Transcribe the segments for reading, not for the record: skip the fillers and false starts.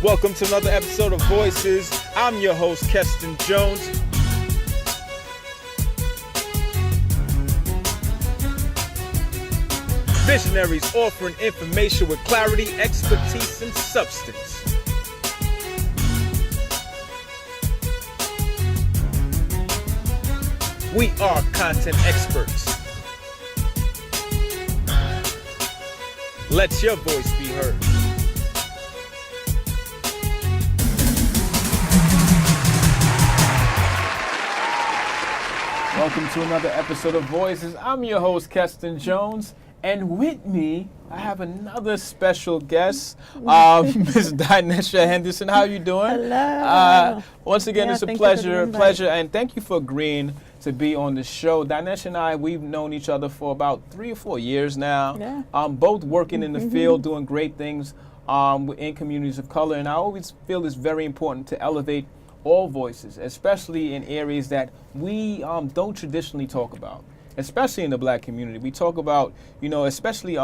Welcome to another episode of Voices. I'm your host, Keston Jones. Visionaries offering information with clarity, expertise, and substance. We are content experts. Let your voice be heard. Welcome to another episode of Voices. I'm your host, Keston Jones, and with me, I have another special guest, Ms. Dynesha Henderson. How are you doing? Hello. Once again, it's a pleasure, and thank you for agreeing to be on the show. Dynesha and I, we've known each other for about 3 or 4 years now. Yeah. Both working in the field, doing great things in communities of color, and I always feel it's very important to elevate all voices, especially in areas that we don't traditionally talk about, especially in the Black community. We talk about, especially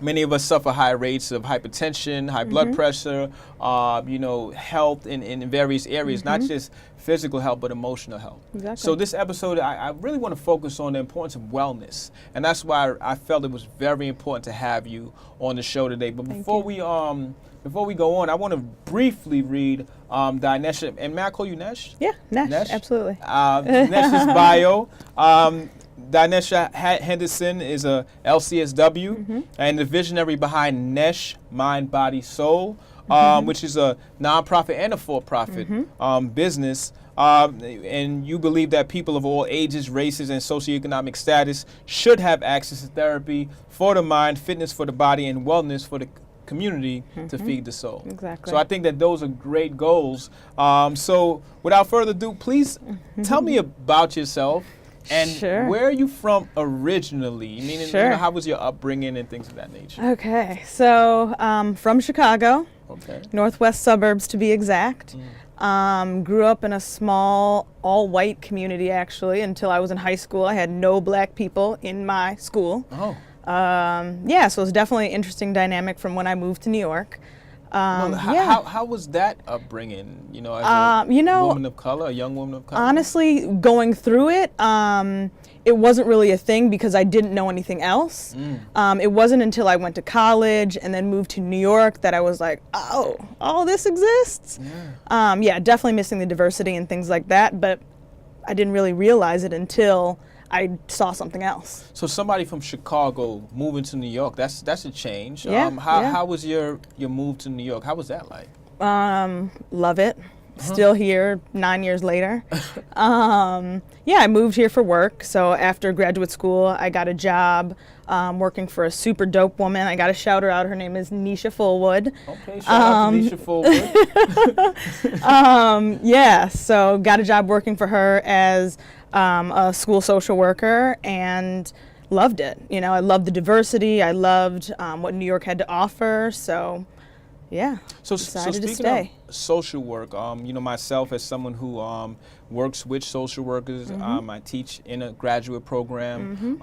many of us suffer high rates of hypertension, high blood pressure, health in various areas, not just physical health, but emotional health. Exactly. So this episode, I really want to focus on the importance of wellness, and that's why I felt it was very important to have you on the show today. But before we go on, I want to briefly read Dynesha, and may I call you Nesh? Yeah, Nesh. Absolutely. Nesh's bio. Dynesha Henderson is a LCSW and the visionary behind Nesh, Mind, Body, Soul, which is a nonprofit and a for-profit business. And you believe that people of all ages, races, and socioeconomic status should have access to therapy for the mind, fitness for the body, and wellness for the community to feed the soul. Exactly. So I think that those are great goals. So without further ado, please tell me about yourself and where are you from originally? Meaning, how was your upbringing and things of that nature? Okay, so from Chicago, northwest suburbs to be exact. Grew up in a small, all-white community actually until I was in high school. I had no Black people in my school. Oh. So it was definitely an interesting dynamic from when I moved to New York. How was that upbringing, as a woman of color, a young woman of color? Honestly, going through it, it wasn't really a thing because I didn't know anything else. It wasn't until I went to college and then moved to New York that I was like, oh, all this exists? Definitely missing the diversity and things like that, but I didn't really realize it until I saw something else. So somebody from Chicago moving to New York, that's a change. How was your move to New York? How was that like? Love it. Still here 9 years later. I moved here for work. So after graduate school, I got a job working for a super dope woman. I got to shout her out. Her name is Nesh Fullwood. Okay, shout out to Nesh Fullwood. So got a job working for her as a school social worker and loved it. I loved the diversity. I loved what New York had to offer. So decided to stay. Of social work, myself as someone who works with social workers, I teach in a graduate program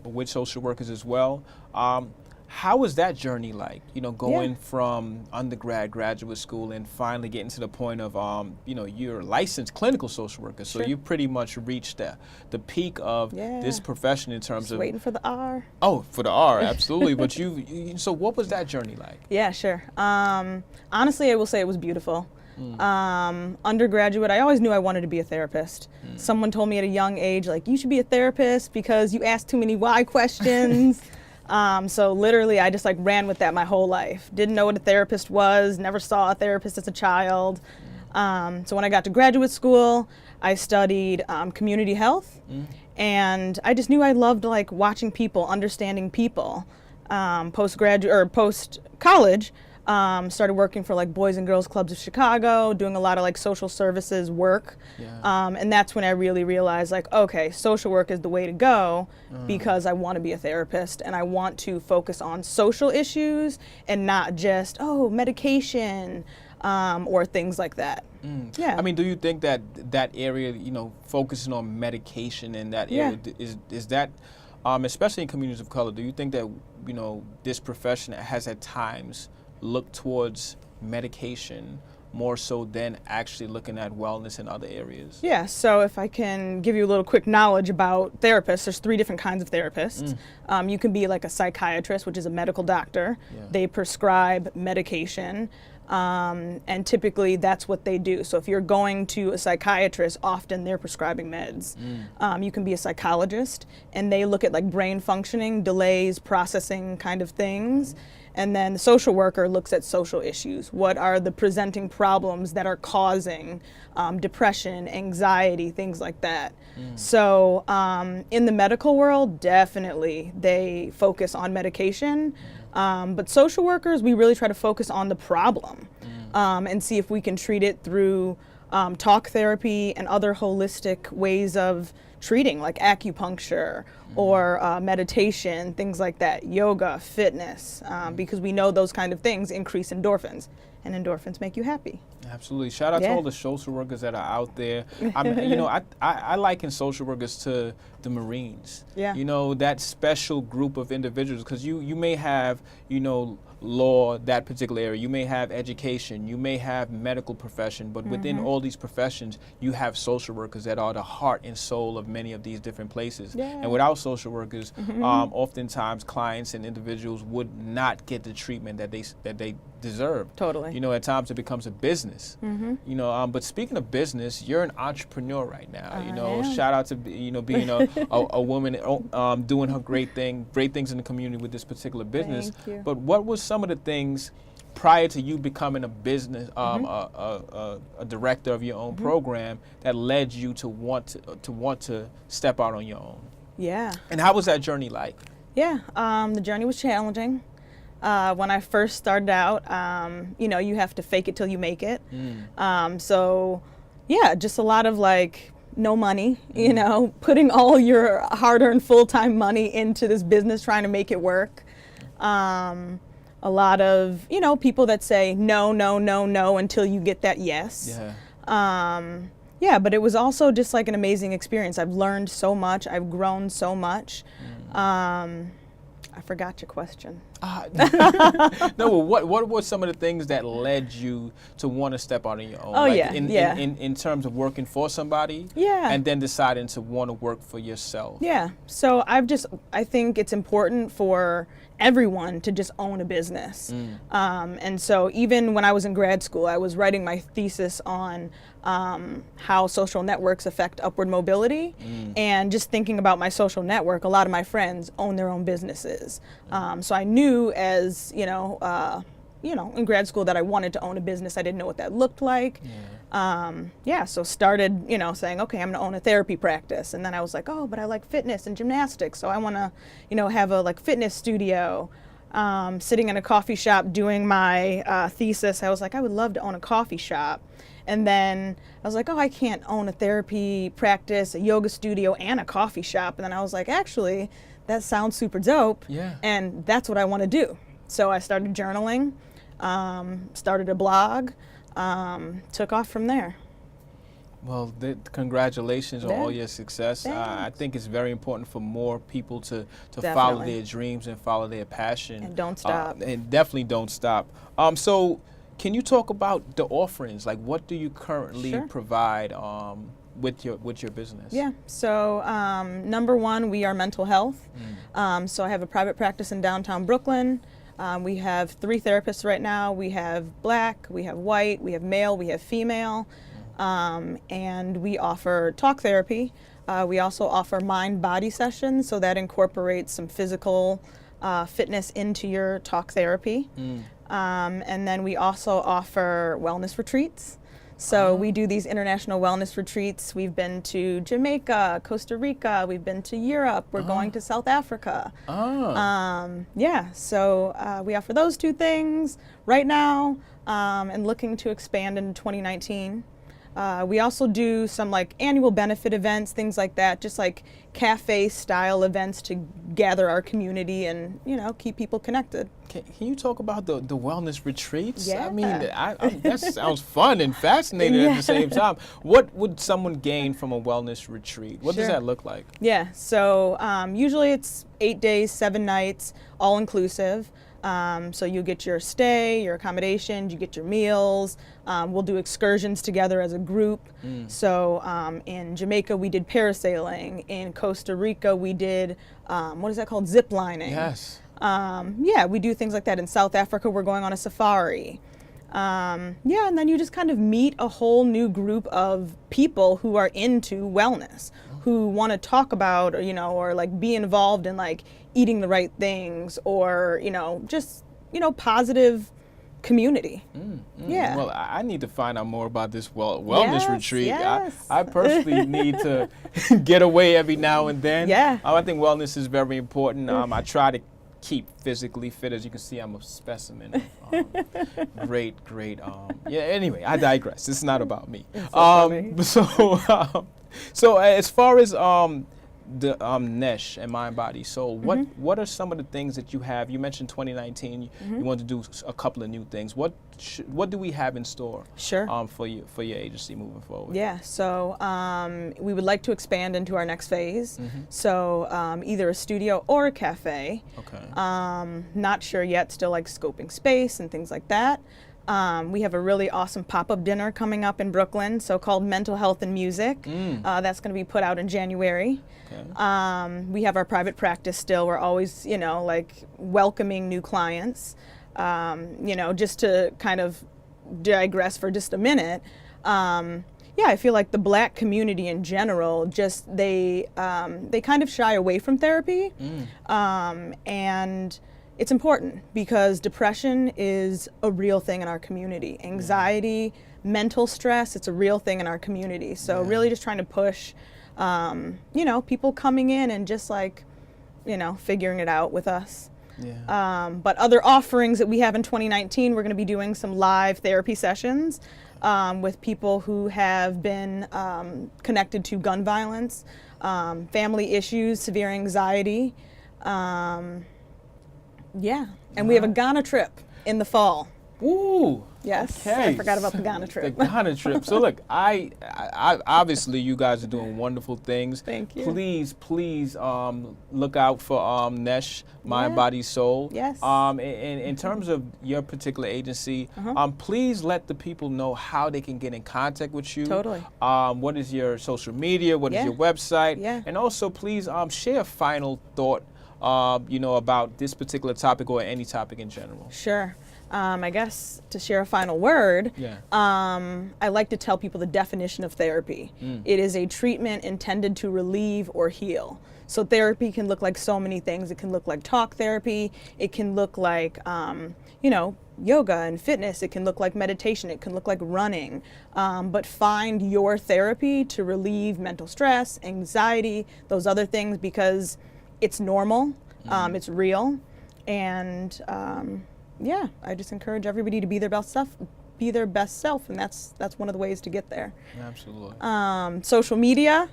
with social workers as well. How was that journey like, going from undergrad, graduate school, and finally getting to the point of, you're a licensed clinical social worker, so you pretty much reached the peak of this profession in terms of... waiting for the R. Oh, for the R, absolutely. But so what was that journey like? Yeah, sure. Honestly, I will say it was beautiful. Undergraduate, I always knew I wanted to be a therapist. Someone told me at a young age, like, you should be a therapist because you ask too many why questions. So literally I just ran with that my whole life. Didn't know what a therapist was, never saw a therapist as a child. So when I got to graduate school, I studied community health, and I just knew I loved watching people, understanding people. Post-college, started working for Boys and Girls Clubs of Chicago, doing a lot of social services work. And that's when I really realized okay, social work is the way to go because I want to be a therapist and I want to focus on social issues and not just, medication or things like that. I mean, do you think that area, focusing on medication in that area, is that, especially in communities of color, do you think that, this profession has at times look towards medication more so than actually looking at wellness in other areas? Yeah, so if I can give you a little quick knowledge about therapists, there's 3 different kinds of therapists. You can be like a psychiatrist, which is a medical doctor. Yeah. They prescribe medication, and typically that's what they do. So if you're going to a psychiatrist, often they're prescribing meds. You can be a psychologist, and they look at like brain functioning, delays, processing kind of things. And then the social worker looks at social issues. What are the presenting problems that are causing depression, anxiety, things like that. So in the medical world, definitely they focus on medication. But social workers, we really try to focus on the problem and see if we can treat it through talk therapy and other holistic ways of treating, like acupuncture or meditation, things like that, yoga, fitness, because we know those kind of things increase endorphins, and endorphins make you happy. Absolutely. Shout out to all the social workers that are out there. I liken social workers to the Marines. Yeah. You know, that special group of individuals, because you may have, law, that particular area. You may have education. You may have medical profession. But within all these professions, you have social workers that are the heart and soul of many of these different places. Yeah. And without social workers, oftentimes clients and individuals would not get the treatment that they deserve. Totally. At times it becomes a business. But speaking of business, you're an entrepreneur right now. Shout out to being a woman doing her great things in the community with this particular business. Thank you. But what was some of the things prior to you becoming a business a director of your own program that led you to want to step out on your own? Yeah. And how was that journey like? Yeah. The journey was challenging. When I first started out, you have to fake it till you make it. So, yeah, just a lot of no money, putting all your hard-earned full-time money into this business, trying to make it work. A lot of, people that say no, no, no, no until you get that yes. Yeah. But it was also just like an amazing experience. I've learned so much. I've grown so much. I forgot your question. No, what were some of the things that led you to want to step out on your own? In terms of working for somebody? Yeah. And then deciding to want to work for yourself? Yeah. So I think it's important for everyone to just own a business. And so even when I was in grad school, I was writing my thesis on how social networks affect upward mobility. And just thinking about my social network, a lot of my friends own their own businesses. So I knew as, in grad school that I wanted to own a business. I didn't know what that looked like. So started, saying, okay, I'm gonna own a therapy practice. And then I was like, oh, but I like fitness and gymnastics. So I wanna, have a fitness studio. Sitting in a coffee shop doing my thesis, I was like, I would love to own a coffee shop. And then I was like, oh, I can't own a therapy practice, a yoga studio, and a coffee shop. And then I was like, actually, that sounds super dope. Yeah. And that's what I want to do. So I started journaling, started a blog, took off from there. Well, congratulations on all your success. I think it's very important for more people to follow their dreams and follow their passion. And don't stop. And definitely don't stop. So can you talk about the offerings? Like, what do you currently provide with your business? Yeah. So number one, we are mental health. So I have a private practice in downtown Brooklyn. We have 3 therapists right now. We have black, we have white, we have male, we have female. And we offer talk therapy. We also offer mind-body sessions, so that incorporates some physical fitness into your talk therapy. And then we also offer wellness retreats. So we do these international wellness retreats. We've been to Jamaica, Costa Rica, we've been to Europe, we're going to South Africa. So we offer those 2 things right now and looking to expand in 2019. We also do some annual benefit events, things like that, just cafe style events to gather our community and, keep people connected. Can you talk about the wellness retreats? Yeah. I mean, that sounds fun and fascinating at the same time. What would someone gain from a wellness retreat? What does that look like? Yeah, so usually it's 8 days, 7 nights, all inclusive. So you get your stay, your accommodations, you get your meals. We'll do excursions together as a group. So in Jamaica, we did parasailing. In Costa Rica, we did, what is that called? Zip lining. Yes. Yeah, we do things like that. In South Africa, we're going on a safari. Yeah, and then you just kind of meet a whole new group of people who are into wellness, who want to talk about, or like be involved in like eating the right things, or, just, positive community. Yeah. Well, I need to find out more about this wellness retreat. Yes. I personally need to get away every now and then. Yeah. I think wellness is very important. I try to keep physically fit. As you can see, I'm a specimen of great. Yeah. Anyway, I digress. It's not about me. So as far as the Nesh and Mind, Body, Soul, what are some of the things that you have? You mentioned 2019. You want to do a couple of new things. What do we have in store? Sure. For your agency moving forward? Yeah. So we would like to expand into our next phase. So either a studio or a cafe. Okay. Not sure yet. Still like scoping space and things like that. We have a really awesome pop-up dinner coming up in Brooklyn, so called Mental Health and Music. That's going to be put out in January. Okay. We have our private practice still. We're always, like welcoming new clients. Just to kind of digress for just a minute. Yeah, I feel like the Black community in general, just they kind of shy away from therapy, and it's important because depression is a real thing in our community. Anxiety, mental stress, it's a real thing in our community. So really just trying to push, people coming in and just like, figuring it out with us. Yeah. But other offerings that we have in 2019, we're going to be doing some live therapy sessions with people who have been connected to gun violence, family issues, severe anxiety. Yeah, and we have a Ghana trip in the fall. Ooh. Yes, okay. I forgot about the Ghana trip. The Ghana trip. So look, I obviously you guys are doing wonderful things. Thank you. Please look out for Nesh, Mind, Body, Soul. Yes. In terms of your particular agency, please let the people know how they can get in contact with you. Totally. What is your social media? What is your website? Yeah. And also please share a final thought about this particular topic or any topic in general. Sure. I guess to share a final word, I like to tell people the definition of therapy. It is a treatment intended to relieve or heal. So therapy can look like so many things. It can look like talk therapy. It can look like, yoga and fitness. It can look like meditation. It can look like running. But find your therapy to relieve mental stress, anxiety, those other things, because it's normal, it's real, and I just encourage everybody to be their best self, and that's one of the ways to get there. Absolutely. Social media,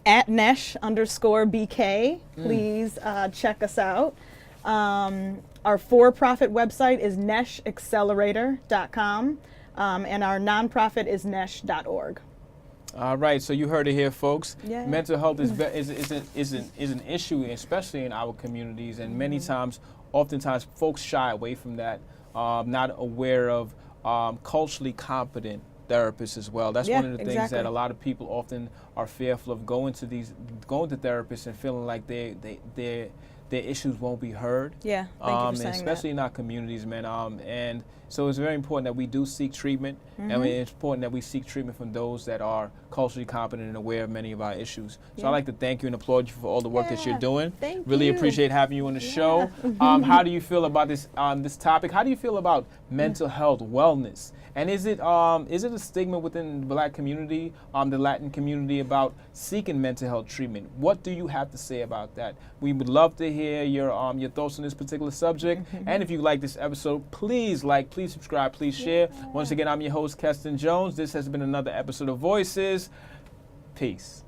@Nesh_BK. Please check us out. Our for-profit website is neshaccelerator.com, and our nonprofit is nesh.org. All right, so you heard it here, folks. Yeah. Mental health is an issue, especially in our communities, and many times, oftentimes, folks shy away from that, not aware of culturally competent therapists as well. That's one of the things that a lot of people often are fearful of, going to therapists and feeling like their issues won't be heard. Yeah, thank you for saying especially in our communities, man. And so it's very important that we do seek treatment, and it's important that we seek treatment from those that are culturally competent and aware of many of our issues. So I'd like to thank you and applaud you for all the work that you're doing. Thank really you. appreciate having you on the show. How do you feel about this topic? How do you feel about mental health, wellness? And is it a stigma within the Black community, the Latin community, about seeking mental health treatment? What do you have to say about that? We would love to hear your thoughts on this particular subject. And if you like this episode, please subscribe, please share. Once again, I'm your host, Keston Jones. This has been another episode of Voices. Peace.